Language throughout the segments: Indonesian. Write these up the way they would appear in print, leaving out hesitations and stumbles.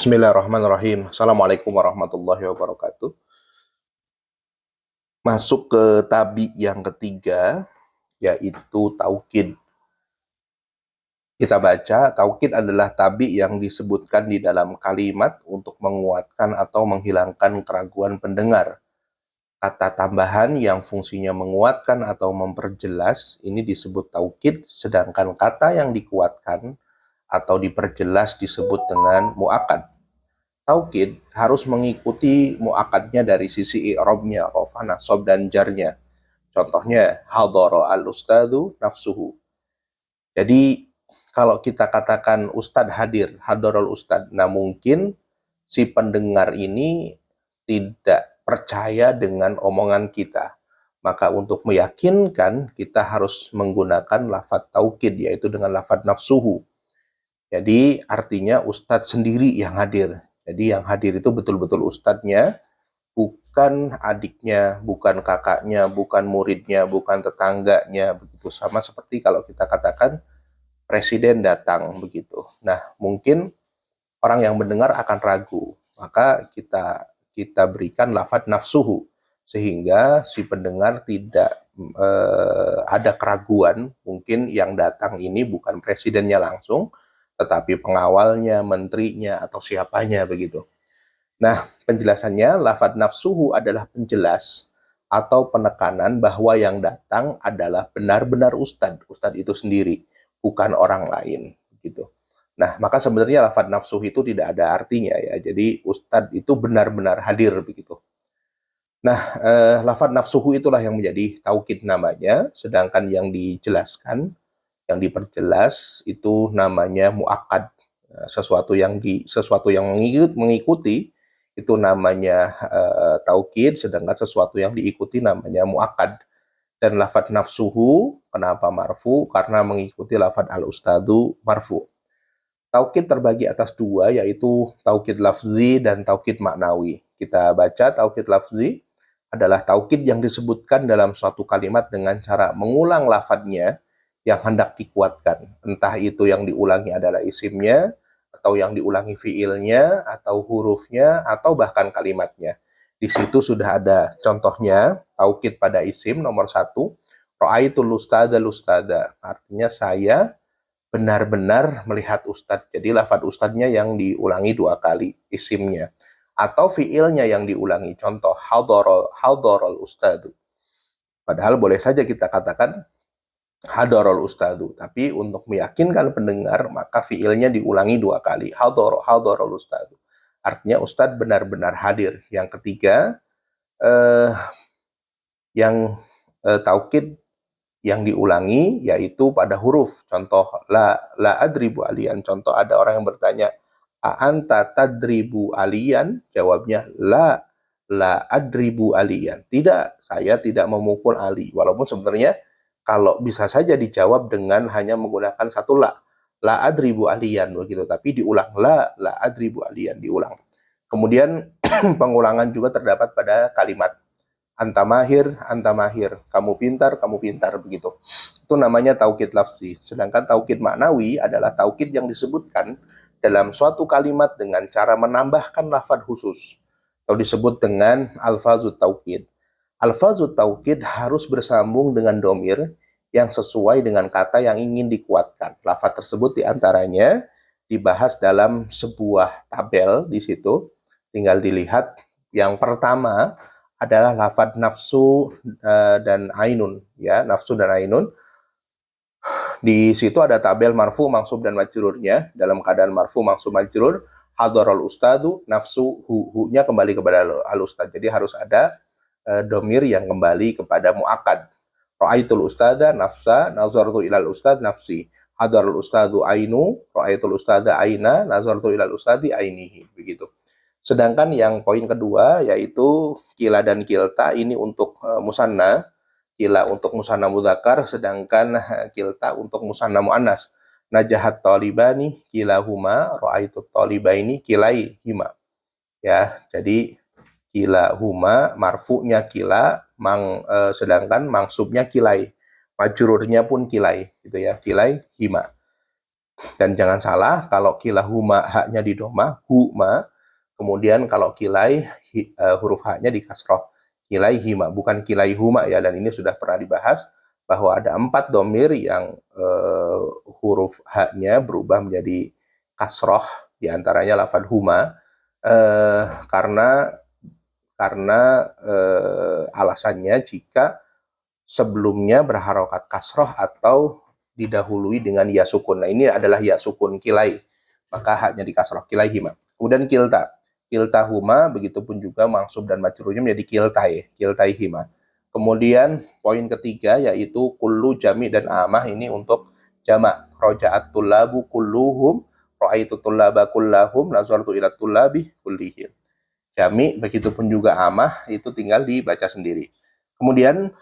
Bismillahirrahmanirrahim. Assalamualaikum warahmatullahi wabarakatuh. Masuk ke tabi yang ketiga, yaitu taukid. Kita baca, taukid adalah tabi yang disebutkan di dalam kalimat untuk menguatkan atau menghilangkan keraguan pendengar. Kata tambahan yang fungsinya menguatkan atau memperjelas, ini disebut taukid, sedangkan kata yang dikuatkan atau diperjelas disebut dengan mu'akad. Taukid harus mengikuti muakadnya dari sisi i'rabnya, rafa, nasab, dan jarnya. Contohnya, hadara al-ustadu nafsuhu. Jadi, kalau kita katakan ustad hadir, hadarul ustad, nah mungkin si pendengar ini tidak percaya dengan omongan kita. Maka untuk meyakinkan, kita harus menggunakan lafadz taukid, yaitu dengan lafadz nafsuhu. Jadi, artinya ustadz sendiri yang hadir. Jadi yang hadir itu betul-betul ustadznya, bukan adiknya, bukan kakaknya, bukan muridnya, bukan tetangganya, begitu. Sama seperti kalau kita katakan presiden datang, begitu. Nah, mungkin orang yang mendengar akan ragu, maka kita berikan lafadz nafsuhu, sehingga si pendengar tidak ada keraguan, mungkin yang datang ini bukan presidennya langsung, tetapi pengawalnya, menterinya, atau siapanya, begitu. Nah, penjelasannya, lafadz nafsuhu adalah penjelas atau penekanan bahwa yang datang adalah benar-benar ustadz. Ustadz itu sendiri, bukan orang lain, gitu. Nah, maka sebenarnya lafadz nafsuhu itu tidak ada artinya ya. Jadi ustadz itu benar-benar hadir, begitu. Nah, lafadz nafsuhu itulah yang menjadi taukid namanya, sedangkan yang dijelaskan, yang diperjelas itu namanya muakad. Sesuatu yang mengikuti itu namanya taukid, sedangkan sesuatu yang diikuti namanya muakad. Dan lafadz nafsuhu kenapa marfu? Karena mengikuti lafadz al-ustadu marfu. Taukid terbagi atas dua, yaitu taukid lafzi dan taukid maknawi. Kita baca, taukid lafzi adalah taukid yang disebutkan dalam suatu kalimat dengan cara mengulang lafadznya yang hendak dikuatkan. Entah itu yang diulangi adalah isimnya, atau yang diulangi fiilnya, atau hurufnya, atau bahkan kalimatnya. Di situ sudah ada contohnya, taukid pada isim nomor 1, ra'aitul ustada lustada. Artinya saya benar-benar melihat ustadz. Jadi lafadz ustadznya yang diulangi 2 kali, isimnya. Atau fiilnya yang diulangi. Contoh, hadarul ustadu. Padahal boleh saja kita katakan hadarul ustadu, tapi untuk meyakinkan pendengar maka fiilnya diulangi 2 kali, hadarul ustadu, artinya ustadz benar-benar hadir. Yang ketiga, yang taukid yang diulangi yaitu pada huruf. Contoh, la adribu alian. Contoh, ada orang yang bertanya, a anta tadribu alian? Jawabnya, la adribu alian. Tidak, saya tidak memukul Ali. Walaupun sebenarnya kalau bisa saja dijawab dengan hanya menggunakan satu la adribu alian, begitu. Tapi diulang, la adribu alian, diulang. Kemudian pengulangan juga terdapat pada kalimat anta mahir, kamu pintar, begitu. Itu namanya taukid lafzi. Sedangkan taukid maknawi adalah taukid yang disebutkan dalam suatu kalimat dengan cara menambahkan lafadz khusus, atau disebut dengan alfazut taukid. Alfazut taukid harus bersambung dengan domir yang sesuai dengan kata yang ingin dikuatkan. Lafadz tersebut diantaranya dibahas dalam sebuah tabel di situ. Tinggal dilihat. Yang pertama adalah lafadz nafsu dan ainun, ya, nafsu dan ainun. Di situ ada tabel marfu, mansub, dan majrurnya. Dalam keadaan marfu, mansub, majrur, hadarul ustadu, nafsu, hu-nya kembali kepada al-ustad. Jadi harus ada domir yang kembali kepada mu'akad. Ra'aitul ustada nafsa, nazartu ilal ustad nafsi. Hadarul ustadu ainu, ra'aitul ustada aina, nazartu ilal ustadi ainihi. Begitu. Sedangkan yang poin kedua yaitu kila dan kilta, ini untuk musanna. Kila untuk musanna mudzakkar, sedangkan kilta untuk musanna muannas. Najahat talibani kilahuma, ra'aitut talibaini kilaihima. Ya, jadi kila huma, marfu'nya kila, sedangkan mangsubnya kilai, majrurnya pun kilai, gitu ya, kilai hima. Dan jangan salah, kalau kilahuma haknya di doma, huma, kemudian kalau kilai huruf haknya di kasroh, kilai hima, bukan kilai huma ya. Dan ini sudah pernah dibahas bahwa ada 4 domir yang huruf haknya berubah menjadi kasroh, diantaranya lafad huma, karena alasannya jika sebelumnya berharokat kasroh atau didahului dengan ya sukun. Nah, ini adalah ya sukun kilai, maka haknya di kasroh, kilai hima. Kemudian kilta huma, begitupun juga mansub dan majrurnya menjadi kiltai hima. Kemudian poin ketiga yaitu kullu, jami, dan amah, ini untuk jamak. Roja'at tullabu kulluhum, ra'aitu tullaba kullahum, nazartu ila tullabi kullihim. Jami, begitupun juga amah, itu tinggal dibaca sendiri. Kemudian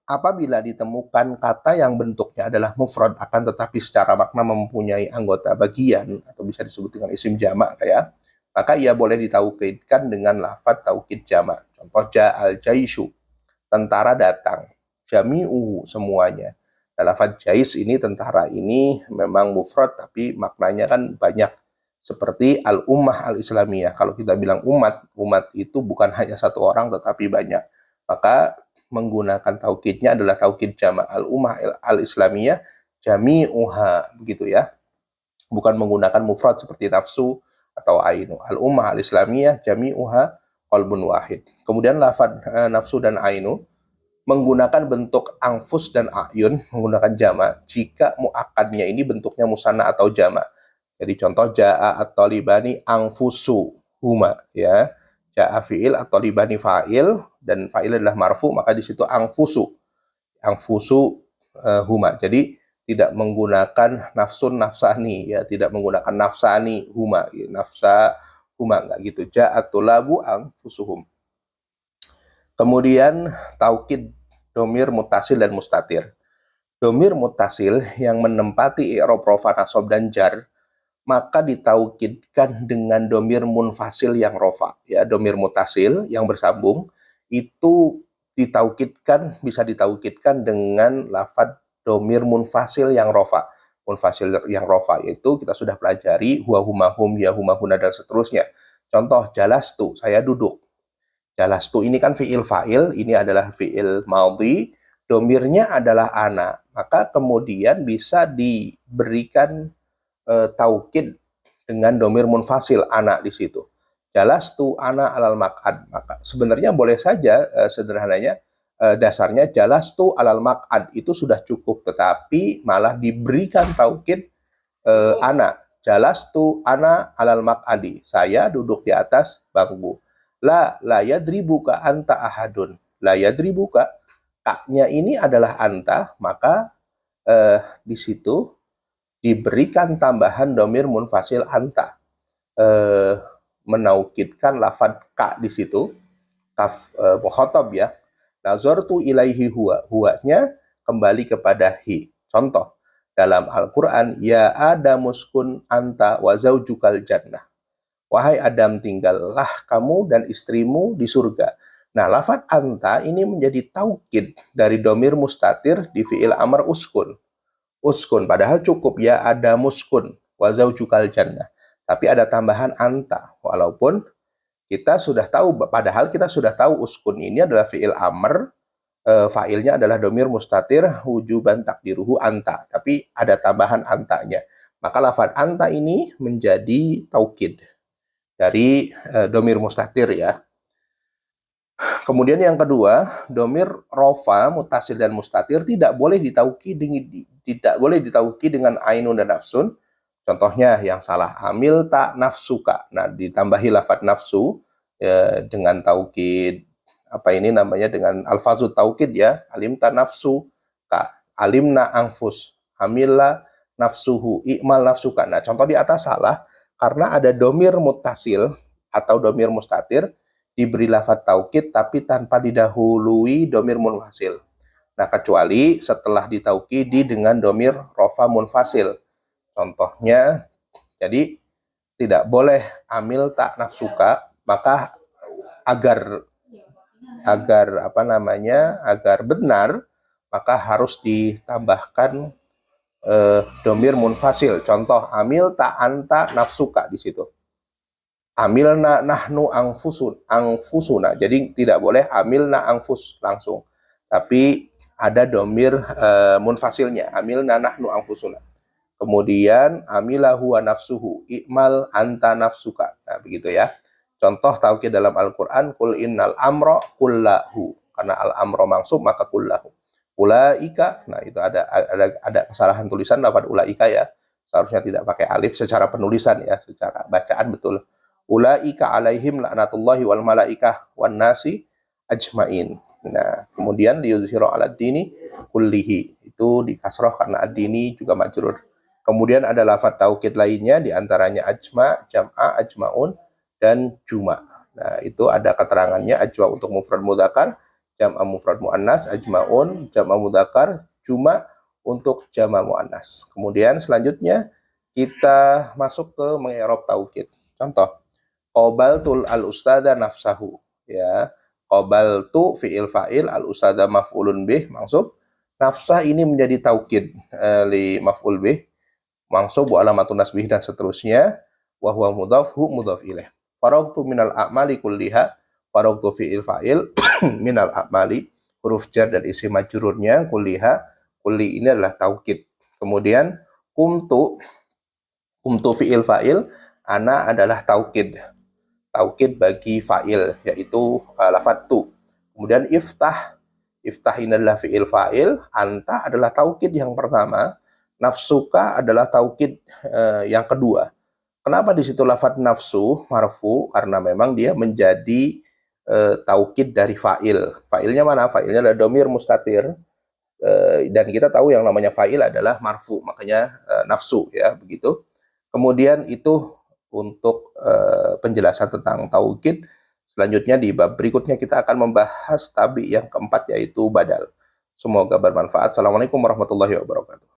apabila ditemukan kata yang bentuknya adalah mufrad akan tetapi secara makna mempunyai anggota bagian atau bisa disebut dengan isim jamak ya, maka ia boleh ditaukidkan dengan lafadz taukid jamak. Contoh ja'al jaishu, tentara datang. Jami'uhu, semuanya. Nah, lafadz jais ini, tentara ini memang mufrad tapi maknanya kan banyak. Seperti al-ummah al-islamiyah. Kalau kita bilang umat itu bukan hanya satu orang tetapi banyak. Maka menggunakan taukidnya adalah taukid jamak. Al-ummah al-islamiyah jami'uha, begitu ya. Bukan menggunakan mufrad seperti nafsu atau ainu. Al-ummah al-islamiyah jami'uha qalbun wahid. Kemudian lafad nafsu dan ainu menggunakan bentuk angfus dan ayun, menggunakan jamak jika mu'akadnya ini bentuknya musanna atau jamak. Jadi contoh ja'a at-talibani angfusu huma ya. Ja'a fi'il at-talibani fa'il dan fa'il adalah marfu, maka di situ angfusu huma. Jadi tidak menggunakan nafsun nafsani ya, tidak menggunakan nafsani huma, ya, nafsa huma, enggak gitu. Ja'at tulabu angfusuhum. Kemudian taukid domir mutasil dan mustatir. Domir mutasil yang menempati i'rab rofa, nasab, dan jar, maka ditaukidkan dengan domir munfasil yang rofa. Ya, domir mutasil yang bersambung itu bisa ditaukidkan dengan lafad domir munfasil yang rofa. Munfasil yang rofa yaitu kita sudah pelajari huwa huma hum, ya huma huna, dan seterusnya. Contoh jalastu, saya duduk. Jalastu ini kan fi'il fa'il, ini adalah fi'il maudhi, domirnya adalah ana, maka kemudian bisa diberikan taukid dengan domir munfasil ana di situ. Jalastu ana alal maq'ad, maka sebenarnya boleh saja sederhananya dasarnya jalastu alal maq'ad itu sudah cukup, tetapi malah diberikan taukid ana. Jalastu ana alal maq'adi, saya duduk di atas bangku. La yadribuka anta ahadun. La yadribuka, kaknya ini adalah anta, maka di situ diberikan tambahan domir munfasil anta, menaukidkan lafad ka di situ, kaf mukhatab ya. Nazartu ilaihi huwa, huwanya kembali kepada hi. Contoh dalam Al-Qur'an, ya adamuskun anta wa zaujukal jannah. Wahai Adam, tinggallah kamu dan istrimu di surga. Nah, lafad anta ini menjadi taukid dari domir mustatir di fi'il amr uskun. Uskun, padahal cukup ya ada muskun wa zaujukal jannah. Tapi ada tambahan anta, walaupun kita sudah tahu, padahal kita sudah tahu uskun ini adalah fi'il amr, fa'ilnya adalah domir mustatir wujuban takdiruhu anta, tapi ada tambahan antanya. Maka lafad anta ini menjadi taukid dari domir mustatir ya. Kemudian yang kedua, domir rofa, mutasil, dan mustatir tidak boleh ditauki dengan ainun dan nafsun. Contohnya yang salah, amil tak nafsuka. Nah, ditambahi lafad nafsu dengan taukid dengan alfazut taukid ya. Alim ta nafsu ka, alimna angfus, amilla nafsuhu, i'mal nafsuka. Nah, contoh di atas salah karena ada domir mutasil atau domir mustatir diberi lafad taukid tapi tanpa didahului domir munfasil. Nah, kecuali setelah ditaukidi dengan domir rofa munfasil. Contohnya, jadi tidak boleh amil tak nafsuka, maka agar benar, maka harus ditambahkan domir munfasil. Contoh amil ta anta nafsuka di situ. Amilna nahnu angfusuna. Jadi tidak boleh amilna angfus langsung. Tapi ada domir munfasilnya. Amilna nahnu angfusuna. Kemudian amilahu wa nafsuhu. I'mal anta nafsuka. Nah, begitu ya. Contoh taukid dalam Al-Qur'an, kul innal amra kullahu. Karena al-amra mangsub maka kullahu. Ulaika. Nah, itu ada kesalahan tulisan lafaz ulaika ya. Seharusnya tidak pakai alif secara penulisan ya, secara bacaan betul. Ulaika alaihim laknatullahi wal malaikah wan nasi ajmain. Nah, kemudian liyuzhiru ala dini kullihi. Itu dikasroh karena ad-dini juga majrur. Kemudian ada lafaz taukid lainnya diantaranya ajma, jam'a, ajmaun, dan juma. Nah, itu ada keterangannya ajma untuk mufrad mudzakkar, jam'a mufrad muannas, ajmaun, jam'a mudzakkar, juma untuk jam'a muannas. Kemudian selanjutnya kita masuk ke mengi'rab taukid. Contoh qabaltul al-ustada nafsahu, ya. Qabaltu fi'il fa'il, al-ustada maf'ulun bih mansub. Nafsah ini menjadi taukid li maf'ul bih mansub wa alamatun nasbih dan seterusnya. Wa huwa mudhaf hu mudhaf ilaih. Faragtu minal a'mali kulliha, faragtu fi'il fa'il minal a'mali, huruf jar dan isim majrurnya kulliha. Kulli ini adalah taukid. Kemudian kumtu fi'il fa'il, ana adalah taukid bagi fa'il, yaitu lafaz tu. Kemudian iftah ini adalah fi'il fa'il, anta adalah taukid yang pertama, nafsuka adalah taukid yang kedua. Kenapa di situ lafaz nafsu marfu? Karena memang dia menjadi taukid dari fa'il. Fa'ilnya mana? Fa'ilnya adalah domir mustatir, dan kita tahu yang namanya fa'il adalah marfu, makanya nafsu ya, begitu. Kemudian itu untuk penjelasan tentang taukid. Selanjutnya di bab berikutnya kita akan membahas tabi yang keempat, yaitu badal. Semoga bermanfaat. Assalamualaikum warahmatullahi wabarakatuh.